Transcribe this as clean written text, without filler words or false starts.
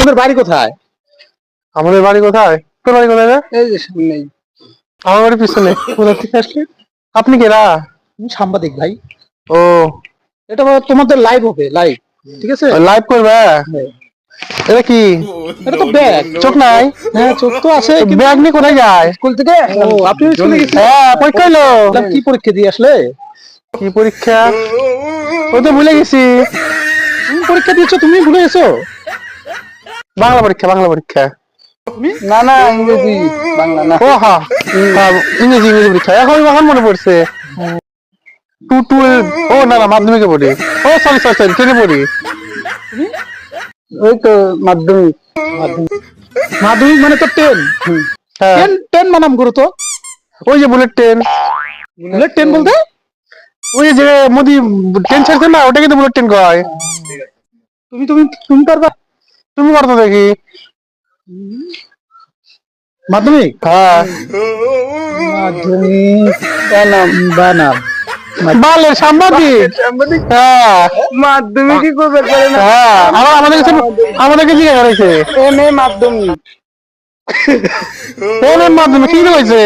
তোমাদের বাড়ি কোথায়? আমাদের বাড়ি কোথায়? তোর বাড়ি কোথায় রে? এই যে সামনেই। আমার বাড়ি পিছনে। কোথা থেকে আসলে? আপনি কেরা? আমি সাংবাদিক ভাই। ও এটা তোমাদের লাইভ হবে, লাইভ। ঠিক আছে? লাইভ করবে? হ্যাঁ। এটা কি? এটা তো ব্যাগ। চোখ নাই? হ্যাঁ, চোখ তো আছে। ব্যাগ নিয়ে কোথায় যায়? স্কুল থেকে আসলাম। আপনি স্কুলে গেছেন? হ্যাঁ, পরীক্ষা হলো। কি পরীক্ষা দিয়ে আসলে? কি পরীক্ষা? ওই তো ভুলে গেছি। তুমি পরীক্ষা দিয়েছো, তুমি ভুলে গেছো? বাংলা পরীক্ষা, বাংলা পরীক্ষা। না না, ইংরেজি, বাংলা না। ও হ্যাঁ, ইংরেজি পরীক্ষা। এখন মনে পড়ছে। ও না না, মাধ্যমিকে পড়ি। ও সরি সরি সরি, টেনে পড়ি। ওই তো মাধ্যমিক। মাধ্যমিক মানে তো 10। হ্যাঁ, 10 মানাম করো তো। ওই যে বুলেট ট্রেন। বুলেট 10 বলতে? ওই যে মোদি ট্রেন ছাড়ছে না, ওটা কিন্তু বুলেট ট্রেন কয়। তুমি তুমি তুমি পারবা? তুমি পারতো দেখি। মাধ্যমিক? হ্যাঁ, মাধ্যমিক বানাম বানাম বালের সাংবাদিক। হ্যাঁ মাধ্যমিকই করবে পারে না। হ্যাঁ, আমাদেরকে জিজ্ঞাসা করেছে এম এ মাধ্যমিক। কোন মাধ্যমে কি হয়েছে।